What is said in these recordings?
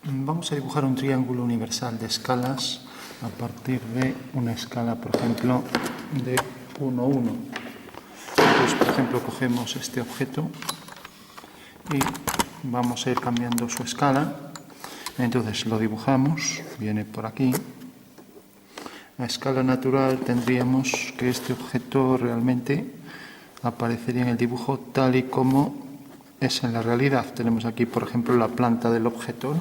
Vamos a dibujar un triángulo universal de escalas a partir de una escala, por ejemplo, de 1, 1. Entonces, por ejemplo, cogemos este objeto y vamos a ir cambiando su escala. Entonces lo dibujamos, viene por aquí. A escala natural tendríamos que este objeto realmente aparecería en el dibujo tal y como es en la realidad. Tenemos aquí, por ejemplo, la planta del objeto, ¿no?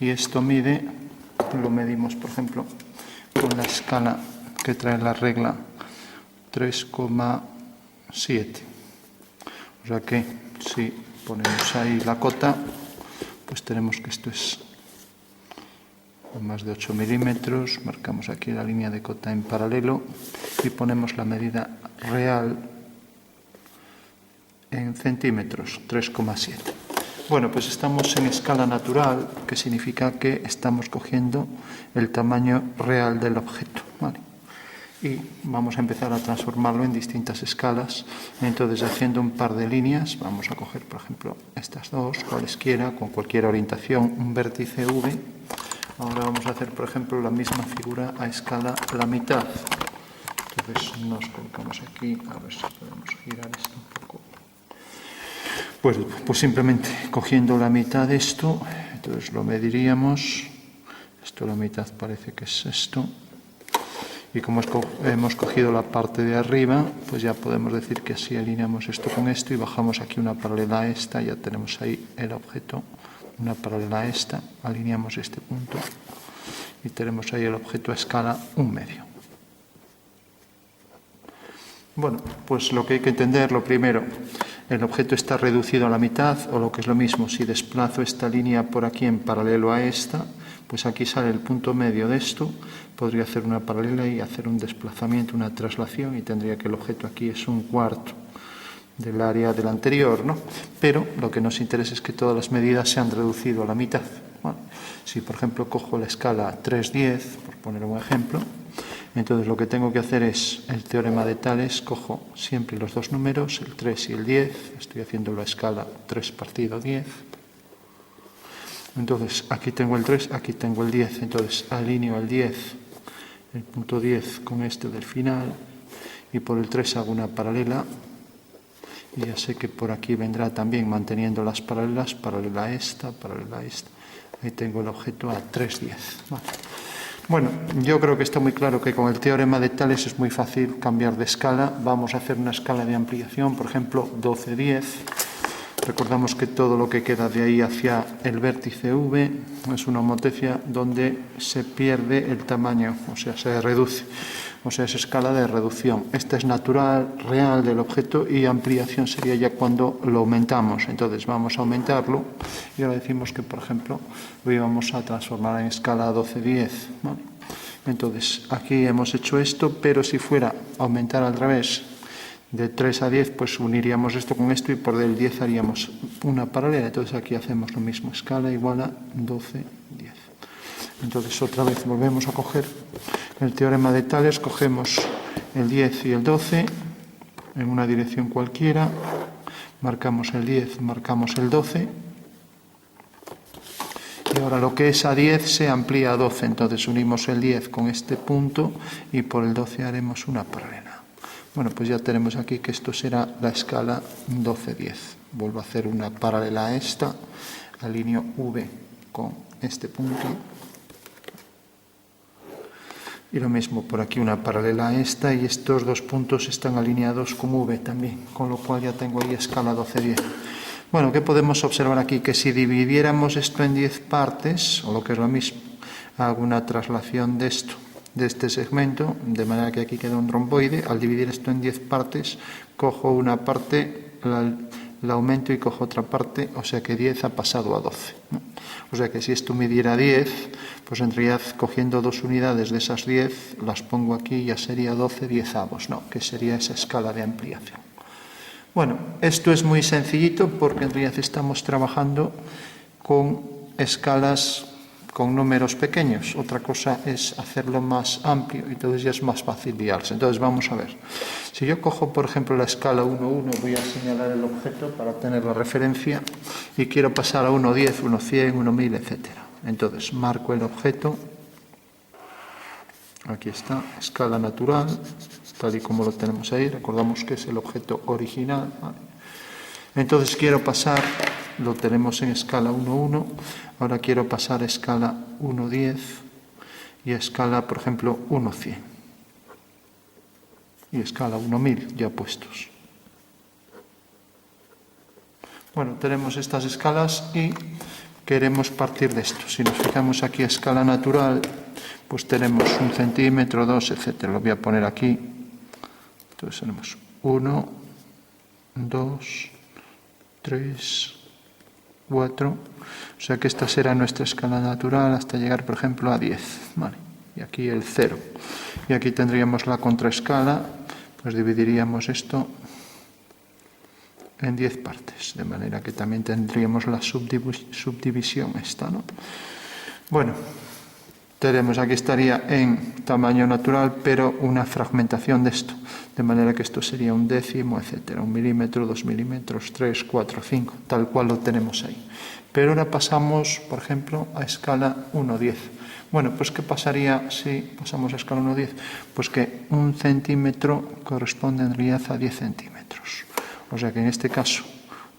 Y esto mide, lo medimos, por ejemplo, con la escala que trae la regla 3,7. O sea que si ponemos ahí la cota, pues tenemos que esto es más de 8 milímetros. Marcamos aquí la línea de cota en paralelo y ponemos la medida real en centímetros, 3,7. Bueno, pues estamos en escala natural, que significa que estamos cogiendo el tamaño real del objeto, ¿vale? Y vamos a empezar a transformarlo en distintas escalas. Entonces, haciendo un par de líneas, vamos a coger, por ejemplo, estas dos, cualesquiera, con cualquier orientación, un vértice V. Ahora vamos a hacer, por ejemplo, la misma figura a escala la mitad. Entonces, nos colocamos aquí, a ver si podemos girar esto un poco. Pues simplemente cogiendo la mitad de esto, entonces lo mediríamos. Esto la mitad parece que es esto. Y como hemos cogido la parte de arriba, pues ya podemos decir que así alineamos esto con esto y bajamos aquí una paralela a esta. Ya tenemos ahí el objeto, una paralela a esta. Alineamos este punto y tenemos ahí el objeto a escala 1/2. Bueno, pues lo que hay que entender, lo primero, el objeto está reducido a la mitad, o lo que es lo mismo, si desplazo esta línea por aquí en paralelo a esta, pues aquí sale el punto medio de esto, podría hacer una paralela y hacer un desplazamiento, una traslación, y tendría que el objeto aquí es 1/4 del área del anterior, ¿no? Pero lo que nos interesa es que todas las medidas se han reducido a la mitad. Bueno, si por ejemplo cojo la escala 3/10, por poner un ejemplo, entonces lo que tengo que hacer es el teorema de Tales, cojo siempre los dos números, el 3 y el 10, estoy haciendo la escala 3 partido 10. Entonces aquí tengo el 3, aquí tengo el 10, entonces alineo el 10, el punto 10 con este del final, y por el 3 hago una paralela, y ya sé que por aquí vendrá también manteniendo las paralelas, paralela a esta, ahí tengo el objeto a 3/10. Vale. Bueno, yo creo que está muy claro que con el teorema de Tales es muy fácil cambiar de escala. Vamos a hacer una escala de ampliación, por ejemplo, 12/10. Recordamos que todo lo que queda de ahí hacia el vértice V es una homotecia donde se pierde el tamaño, o sea, se reduce. O sea, es escala de reducción. Esta es natural, real del objeto, y ampliación sería ya cuando lo aumentamos. Entonces vamos a aumentarlo y ahora decimos que, por ejemplo, lo íbamos a transformar en escala 12/10, ¿vale? Entonces aquí hemos hecho esto, pero si fuera a aumentar al revés, de 3 a 10, pues uniríamos esto con esto y por del 10 haríamos una paralela. Entonces aquí hacemos lo mismo, escala igual a 12/10. Entonces otra vez volvemos a coger el teorema de Tales, cogemos el 10 y el 12 en una dirección cualquiera, marcamos el 10, marcamos el 12, y ahora lo que es a 10 se amplía a 12, entonces unimos el 10 con este punto y por el 12 haremos una paralela. Bueno, pues ya tenemos aquí que esto será la escala 12/10. Vuelvo a hacer una paralela a esta, alineo V con este punto. Y lo mismo por aquí, una paralela a esta, y estos dos puntos están alineados con V también, con lo cual ya tengo ahí escala 12/10. Bueno, ¿qué podemos observar aquí? Que si dividiéramos esto en 10 partes, o lo que es lo mismo, hago una traslación de esto, de este segmento, de manera que aquí queda un romboide. Al dividir esto en 10 partes, cojo una parte, la aumento y cojo otra parte, o sea que 10 ha pasado a 12, ¿no? O sea que si esto midiera 10, pues en realidad cogiendo dos unidades de esas 10, las pongo aquí y ya sería 12/10, ¿no? Que sería esa escala de ampliación. Bueno, esto es muy sencillito porque en realidad estamos trabajando con escalas con números pequeños. Otra cosa es hacerlo más amplio, y entonces ya es más fácil guiarse. Entonces vamos a ver. Si yo cojo, por ejemplo, la escala 1,1, voy a señalar el objeto para tener la referencia, y quiero pasar a 1,10, 1,100, 1,1000, etc. entonces marco el objeto, aquí está, escala natural, tal y como lo tenemos ahí, recordamos que es el objeto original, ¿vale? Entonces quiero pasar, lo tenemos en escala 1,1, ahora quiero pasar a escala 1,10 y a escala, por ejemplo, 1,100 y escala 1,1000 ya puestos. Bueno, tenemos estas escalas y queremos partir de esto. Si nos fijamos aquí a escala natural, pues tenemos 1 centímetro, 2, etc. Lo voy a poner aquí. Entonces tenemos 1, 2, 3, 4. O sea que esta será nuestra escala natural hasta llegar, por ejemplo, a 10. ¿Vale? Y aquí el 0. Y aquí tendríamos la contraescala, pues dividiríamos esto en 10 partes, de manera que también tendríamos la subdivisión esta, ¿no? Bueno, tenemos, aquí estaría en tamaño natural, pero una fragmentación de esto, de manera que esto sería 1/10, etcétera, 1 milímetro, 2 milímetros, 3, 4, 5, tal cual lo tenemos ahí. Pero ahora pasamos, por ejemplo, a escala 1/10. Bueno, pues ¿qué pasaría si pasamos a escala 1/10? Pues que 1 centímetro corresponde en realidad a 10 centímetros. O sea que en este caso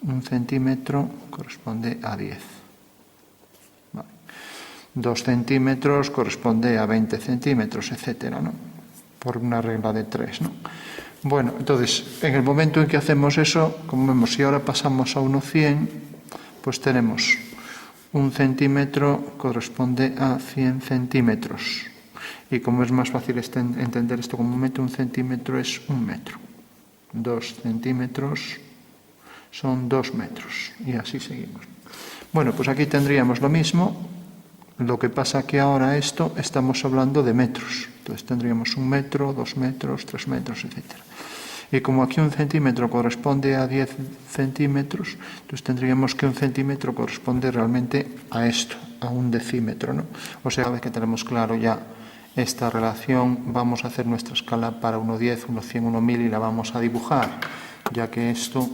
1 centímetro corresponde a 10. Vale. 2 centímetros corresponde a 20 centímetros, etcétera, ¿no? Por una regla de 3, ¿no? Bueno, entonces, en el momento en que hacemos eso, como vemos, si ahora pasamos a 1,100, pues tenemos 1 centímetro corresponde a 100 centímetros. Y como es más fácil entender esto como un metro, 1 centímetro es 1 metro. 2 centímetros son 2 metros. Y así seguimos. Bueno, pues aquí tendríamos lo mismo. Lo que pasa que ahora esto estamos hablando de metros. Entonces tendríamos 1 metro, 2 metros, 3 metros, etc. Y como aquí 1 centímetro corresponde a 10 centímetros, entonces tendríamos que 1 centímetro corresponde realmente a esto, a 1 decímetro, ¿no? O sea, una vez que tenemos claro ya esta relación, vamos a hacer nuestra escala para 1,10, 1,100, 1,1000 y la vamos a dibujar, ya que esto,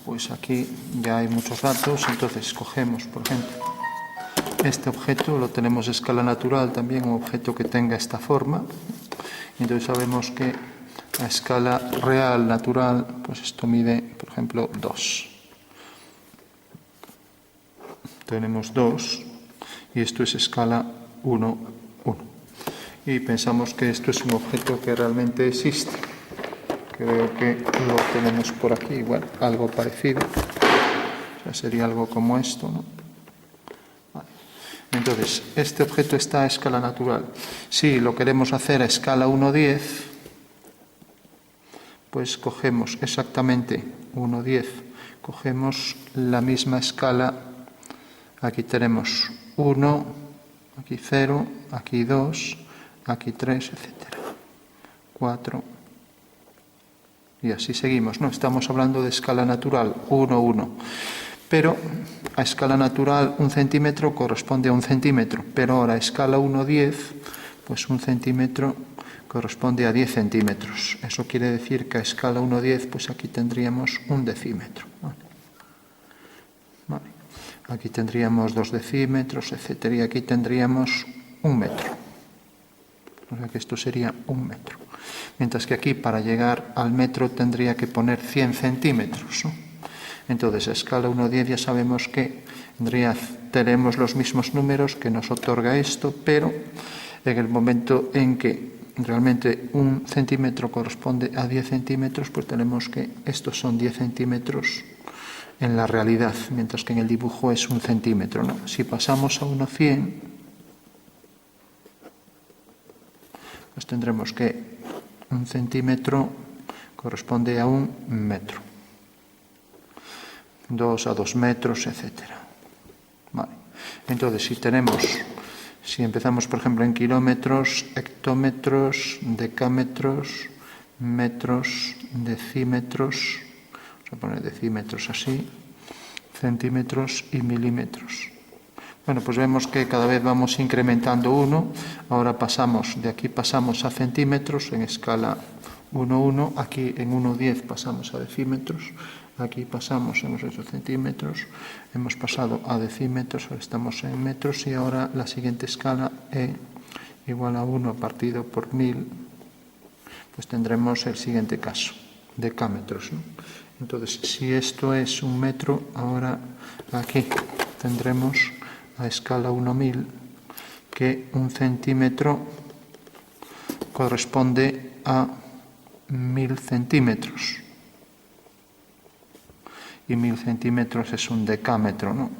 pues aquí ya hay muchos datos. Entonces cogemos, por ejemplo, este objeto, lo tenemos a escala natural también, un objeto que tenga esta forma. Entonces sabemos que a escala real, natural, pues esto mide, por ejemplo, 2. Tenemos 2 y esto es escala 1, 1. Y pensamos que esto es un objeto que realmente existe. Creo que lo tenemos por aquí, bueno, algo parecido. O sea, sería algo como esto, ¿no? Vale. Entonces, este objeto está a escala natural. Si lo queremos hacer a escala 1,10, pues cogemos exactamente 1,10, cogemos la misma escala. Aquí tenemos 1, aquí 0, aquí 2, aquí 3, etcétera. 4, y así seguimos, ¿no? Estamos hablando de escala natural, 1, 1. Pero a escala natural 1 centímetro corresponde a 1 centímetro, pero ahora a escala 1,10, pues 1 centímetro corresponde a 10 centímetros. Eso quiere decir que a escala 1,10, pues aquí tendríamos 1 decímetro. Vale. Aquí tendríamos 2 decímetros, etcétera, y aquí tendríamos 1 metro. O sea que esto sería 1 metro. Mientras que aquí, para llegar al metro, tendría que poner 100 centímetros, ¿no? Entonces, a escala 1,10 ya sabemos que en realidad tenemos los mismos números que nos otorga esto, pero en el momento en que realmente 1 centímetro corresponde a 10 centímetros, pues tenemos que estos son 10 centímetros en la realidad, mientras que en el dibujo es 1 centímetro, ¿no? Si pasamos a 1,100, pues tendremos que 1 centímetro corresponde a 1 metro. 2 a 2 metros, etcétera. Vale. Entonces, si empezamos, por ejemplo, en kilómetros, hectómetros, decámetros, metros, decímetros, vamos a poner decímetros así, centímetros y milímetros. Bueno, pues vemos que cada vez vamos incrementando 1. Ahora de aquí pasamos a centímetros en escala 1, 1. Aquí en 1,10 pasamos a decímetros. Aquí pasamos, hemos hecho centímetros, hemos pasado a decímetros, ahora estamos en metros y ahora la siguiente escala E igual a 1 partido por 1000, pues tendremos el siguiente caso, decámetros, ¿no? Entonces, si esto es un metro, ahora aquí tendremos a escala 1000 que un centímetro corresponde a 1000 centímetros. Y 1000 centímetros es un decámetro, ¿no?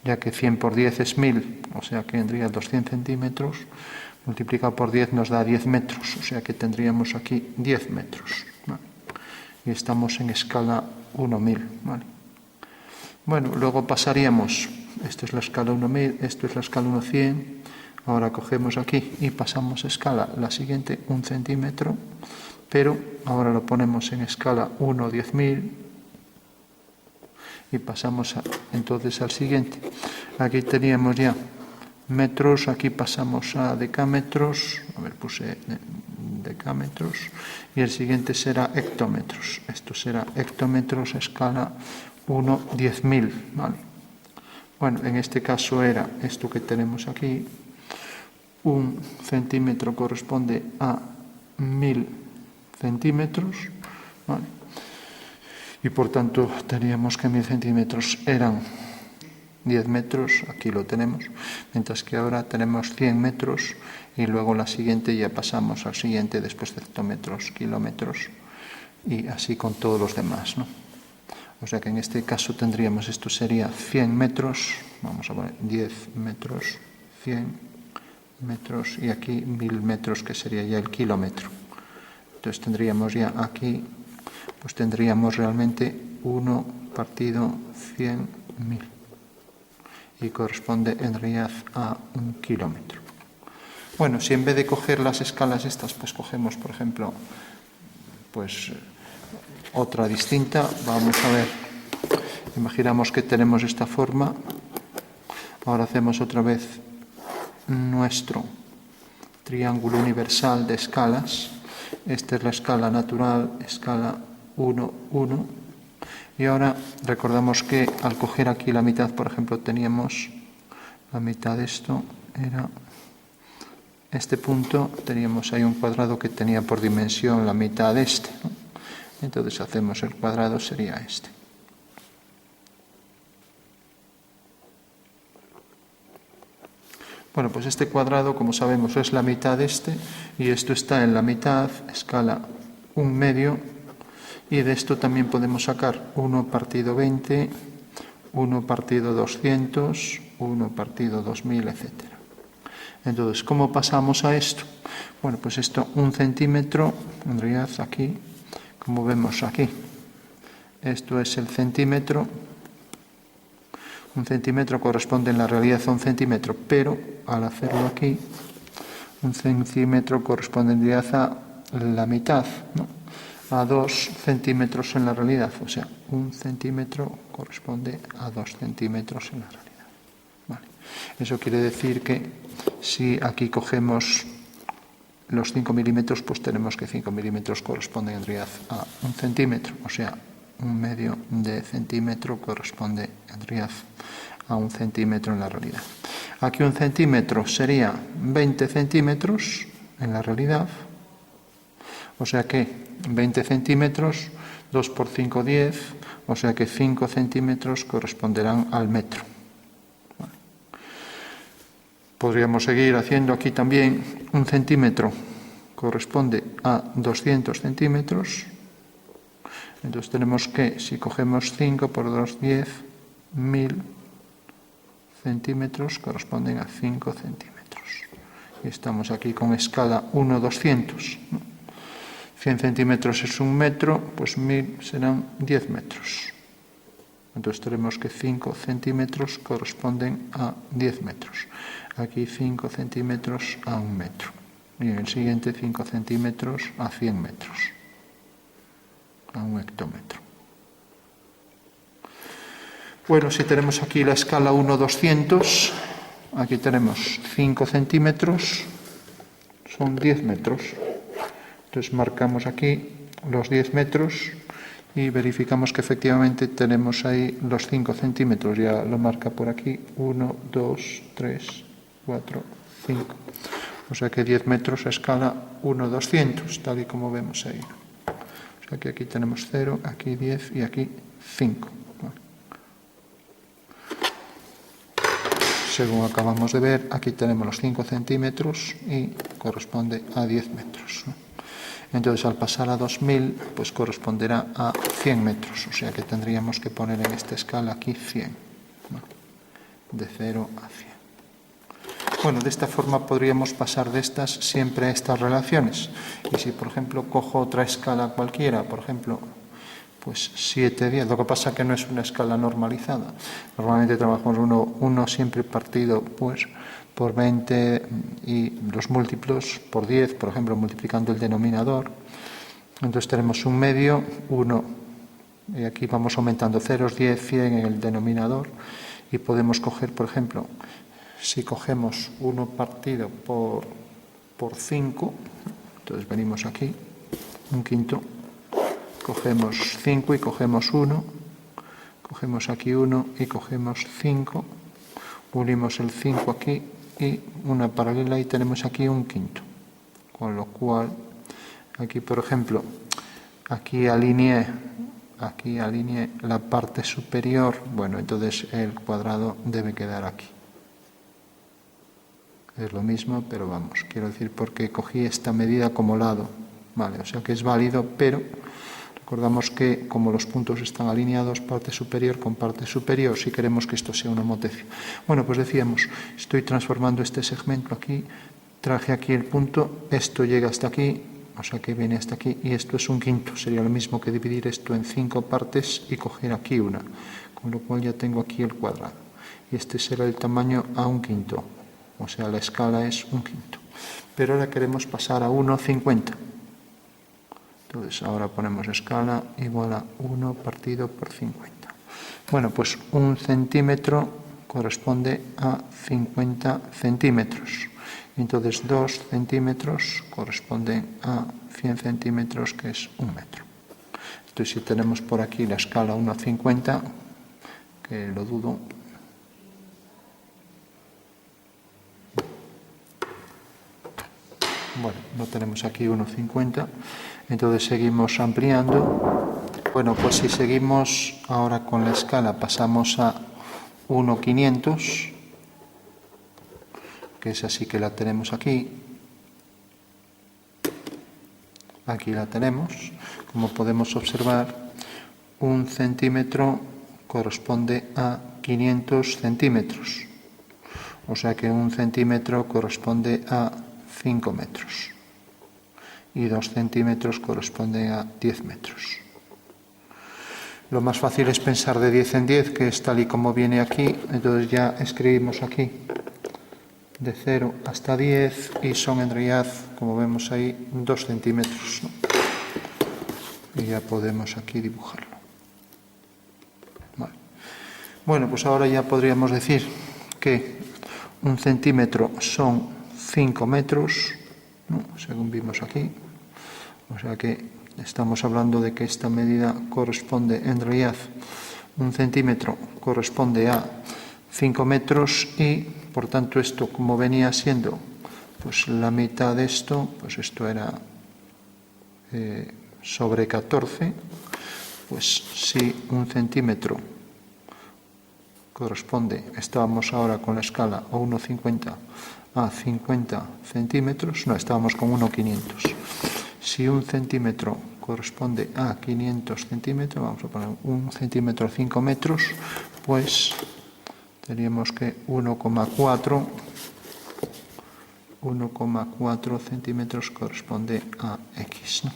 Ya que 100 por 10 es 1000, o sea que tendría 200 centímetros, multiplicado por 10 nos da 10 metros, o sea que tendríamos aquí 10 metros, ¿vale? Y estamos en escala 1000, ¿vale? Bueno, luego pasaríamos, esto es la escala 1000, esto es la escala 100, ahora cogemos aquí y pasamos a escala, la siguiente 1 centímetro, pero ahora lo ponemos en escala 10.000, y pasamos entonces al siguiente. Aquí teníamos ya metros, aquí pasamos a decámetros, a ver, puse decámetros, y el siguiente será hectómetros. Esto será hectómetros a escala 10.000, ¿vale? Bueno, en este caso era esto que tenemos aquí, 1 centímetro corresponde a 1000 centímetros, ¿vale? Y por tanto teníamos que 1000 centímetros eran 10 metros, aquí lo tenemos, mientras que ahora tenemos 100 metros y luego la siguiente ya pasamos al siguiente después de hectómetros, kilómetros y así con todos los demás, ¿no? O sea que en este caso tendríamos, esto sería 100 metros, vamos a poner 10 metros, 100 metros y aquí 1000 metros que sería ya el kilómetro. Entonces tendríamos ya aquí, pues tendríamos realmente 1 partido 100.000 y corresponde en realidad a 1 kilómetro. Bueno, si en vez de coger las escalas estas, pues cogemos, por ejemplo, pues otra distinta, vamos a ver, imaginamos que tenemos esta forma, ahora hacemos otra vez nuestro triángulo universal de escalas. Esta es la escala natural, escala 1, 1. Y ahora recordamos que al coger aquí la mitad, por ejemplo, teníamos la mitad de esto, era este punto, teníamos ahí un cuadrado que tenía por dimensión la mitad de este, ¿no? Entonces hacemos el cuadrado, sería este. Bueno, pues este cuadrado, como sabemos, es la mitad de este, y esto está en la mitad, escala 1 medio, y de esto también podemos sacar 1 partido 20, 1 partido 200, 1 partido 2000, etc. Entonces, ¿cómo pasamos a esto? Bueno, pues esto 1 centímetro, en realidad aquí, como vemos aquí, esto es el centímetro. 1 centímetro corresponde en la realidad a 1 centímetro, pero al hacerlo aquí, 1 centímetro corresponde en realidad a la mitad, ¿no? A 2 centímetros en la realidad, o sea, 1 centímetro corresponde a 2 centímetros en la realidad. Vale. Eso quiere decir que si aquí cogemos los 5 milímetros, pues tenemos que 5 milímetros corresponden en realidad a 1 centímetro, o sea, 1 medio de centímetro corresponde en realidad a 1 centímetro en la realidad. Aquí 1 centímetro sería 20 centímetros en la realidad, o sea que 20 centímetros, 2 por 5, 10, o sea que 5 centímetros corresponderán al metro. Vale. Podríamos seguir haciendo aquí también 1 centímetro corresponde a 200 centímetros. Entonces tenemos que, si cogemos 5 por 2, 10, 1000 centímetros corresponden a 5 centímetros. Y estamos aquí con escala 1, 200. 100 centímetros es 1 metro, pues 1000 serán 10 metros. Entonces tenemos que 5 centímetros corresponden a 10 metros. Aquí 5 centímetros a 1 metro. Y en el siguiente 5 centímetros a 100 metros. A 1 hectómetro. Bueno, si tenemos aquí la escala 1, 200, aquí tenemos 5 centímetros, son 10 metros. Entonces marcamos aquí los 10 metros y verificamos que efectivamente tenemos ahí los 5 centímetros, ya lo marca por aquí, 1, 2, 3, 4, 5. O sea que 10 metros a escala 1/200, tal y como vemos ahí. O sea que aquí tenemos 0, aquí 10 y aquí 5. Según acabamos de ver, aquí tenemos los 5 centímetros y corresponde a 10 metros. Entonces, al pasar a 2000, pues corresponderá a 100 metros. O sea que tendríamos que poner en esta escala aquí 100. De 0 a 100. Bueno, de esta forma podríamos pasar de estas siempre a estas relaciones. Y si, por ejemplo, cojo otra escala cualquiera, por ejemplo, pues 7, 10. Lo que pasa es que no es una escala normalizada. Normalmente trabajamos uno siempre partido pues por 20 y los múltiplos por 10, por ejemplo, multiplicando el denominador. Entonces tenemos un medio, 1, y aquí vamos aumentando ceros, 10, 100 en el denominador. Y podemos coger, por ejemplo, si cogemos 1 partido por 5, entonces venimos aquí, un quinto. Cogemos 5 y cogemos 1, cogemos aquí 1 y cogemos 5, unimos el 5 aquí y una paralela y tenemos aquí un quinto. Con lo cual, aquí por ejemplo, aquí alineé la parte superior, bueno, entonces el cuadrado debe quedar aquí. Es lo mismo, pero vamos, quiero decir porque cogí esta medida como lado, vale, o sea que es válido, pero recordamos que como los puntos están alineados parte superior con parte superior, si queremos que esto sea una homotecía. Bueno, pues decíamos, estoy transformando este segmento aquí, traje aquí el punto, esto llega hasta aquí, o sea que viene hasta aquí, y esto es un quinto. Sería lo mismo que dividir esto en 5 partes y coger aquí una, con lo cual ya tengo aquí el cuadrado. Y este será el tamaño a un quinto, o sea, la escala es un quinto. Pero ahora queremos pasar a 1,50. Entonces ahora ponemos escala igual a 1 partido por 50. Bueno, pues 1 centímetro corresponde a 50 centímetros. Entonces 2 centímetros corresponden a 100 centímetros, que es 1 metro. Entonces si tenemos por aquí la escala 1,50, que lo dudo, bueno, no tenemos aquí 1,50, entonces seguimos ampliando. Bueno, pues si seguimos ahora con la escala, pasamos a 1,500, que es así que la tenemos aquí. Aquí la tenemos. Como podemos observar, 1 centímetro corresponde a 500 centímetros. O sea que 1 centímetro corresponde a 5 metros. Y 2 centímetros corresponden a 10 metros. Lo más fácil es pensar de 10 en 10, que es tal y como viene aquí. Entonces ya escribimos aquí de 0 hasta 10 y son en realidad, como vemos ahí, 2 centímetros, ¿no? Y ya podemos aquí dibujarlo. Vale. Bueno, pues ahora ya podríamos decir que 1 centímetro son 5 metros, ¿no? Según vimos aquí. O sea que estamos hablando de que esta medida corresponde, en realidad, 1 centímetro corresponde a 5 metros y, por tanto, esto como venía siendo pues la mitad de esto, pues esto era sobre 14, pues si 1 centímetro corresponde, estábamos ahora con la escala a 1,50 a 50 centímetros, no, estábamos con 1,500. Si 1 centímetro corresponde a 500 centímetros, vamos a poner 1 centímetro a 5 metros, pues teníamos que 1,4 centímetros corresponde a X, ¿no?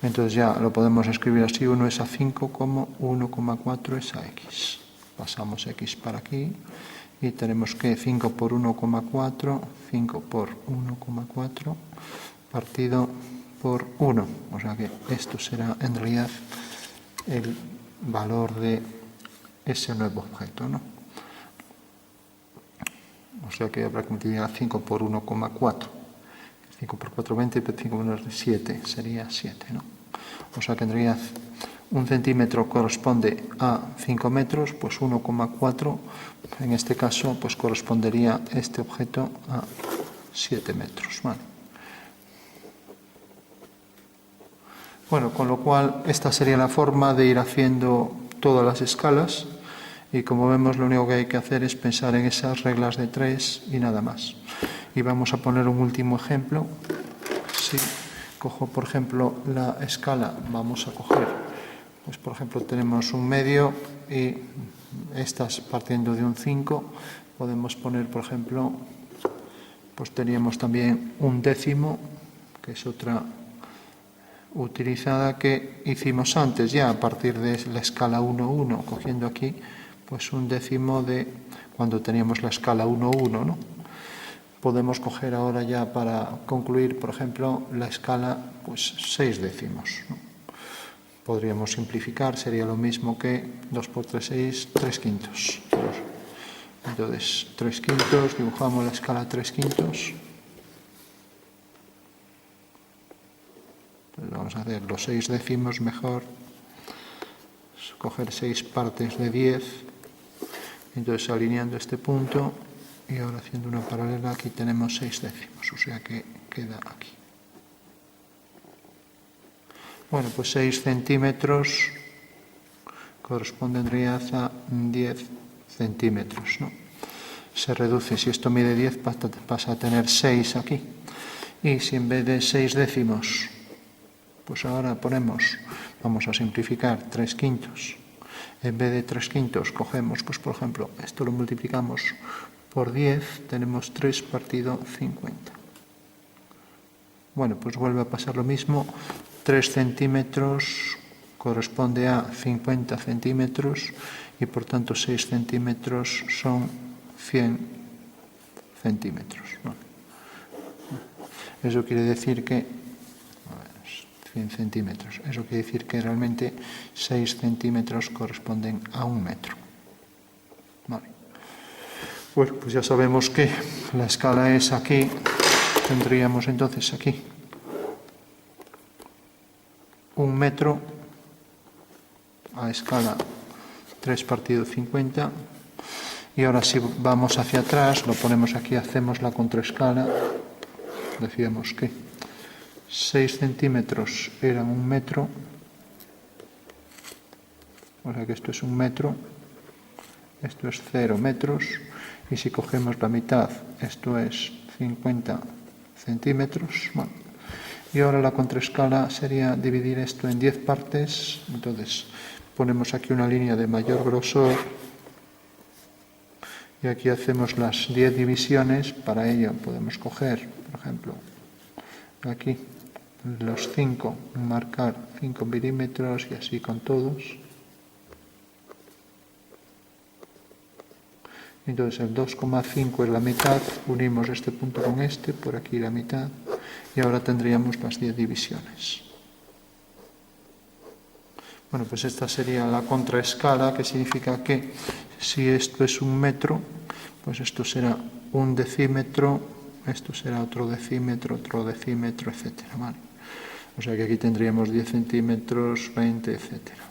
Entonces ya lo podemos escribir así, 1 es a 5 como 1,4 es a X. Pasamos X para aquí y tenemos que 5 por 1,4, 5 por 1,4 partido por 1. O sea que esto será en realidad el valor de ese nuevo objeto, ¿no? O sea que habrá que multiplicar 5 por 1,4. 5 por 4, 20, pero 5 menos 7 sería 7, ¿no? O sea que en realidad un centímetro corresponde a 5 metros, pues 1,4, en este caso, pues correspondería este objeto a 7 metros. ¿Vale? Bueno, con lo cual esta sería la forma de ir haciendo todas las escalas, y como vemos lo único que hay que hacer es pensar en esas reglas de 3 y nada más. Y vamos a poner un último ejemplo. Si cojo, por ejemplo, la escala, vamos a coger, pues por ejemplo tenemos un medio y estas partiendo de un 5, podemos poner, por ejemplo, pues teníamos también un décimo, que es otra utilizada que hicimos antes ya a partir de la escala 1,1, cogiendo aquí pues un décimo de cuando teníamos la escala 1,1, ¿no? Podemos coger ahora ya para concluir, por ejemplo, la escala pues 6 décimos, ¿no? Podríamos simplificar, sería lo mismo que 2 por 3, 6, 3 quintos. Entonces, 3 quintos, dibujamos la escala 3 quintos. Pues vamos a hacer los 6 décimos mejor, coger 6 partes de 10, entonces alineando este punto y ahora haciendo una paralela, aquí tenemos 6 décimos, o sea que queda aquí. Bueno, pues 6 centímetros correspondería a 10 centímetros, ¿no? Se reduce, si esto mide 10 pasa a tener 6 aquí, y si en vez de 6 décimos, pues ahora ponemos, vamos a simplificar, 3 quintos. En vez de 3 quintos cogemos, pues por ejemplo, esto lo multiplicamos por 10, tenemos 3 partido 50. Bueno, pues vuelve a pasar lo mismo, 3 centímetros corresponde a 50 centímetros y por tanto 6 centímetros son 100 centímetros. Bueno, eso quiere decir que 100 centímetros. Eso quiere decir que realmente 6 centímetros corresponden a 1 metro. Vale. Bueno, pues ya sabemos que la escala es aquí. Tendríamos entonces aquí 1 metro a escala 3 partido 50. Y ahora si vamos hacia atrás, lo ponemos aquí, hacemos la contraescala. Decíamos que 6 centímetros eran 1 metro, o sea que esto es 1 metro, esto es 0 metros, y si cogemos la mitad, esto es 50 centímetros. Bueno, y ahora la contraescala sería dividir esto en 10 partes, entonces ponemos aquí una línea de mayor grosor, y aquí hacemos las 10 divisiones. Para ello podemos coger, por ejemplo, aquí los 5, marcar 5 milímetros y así con todos. Entonces el 2,5 es la mitad, unimos este punto con este, por aquí la mitad, y ahora tendríamos las 10 divisiones. Bueno, pues esta sería la contraescala, que significa que si esto es 1 metro, pues esto será 1 decímetro, esto será otro decímetro, etcétera, ¿vale? O sea que aquí tendríamos 10 centímetros, 20, etcétera.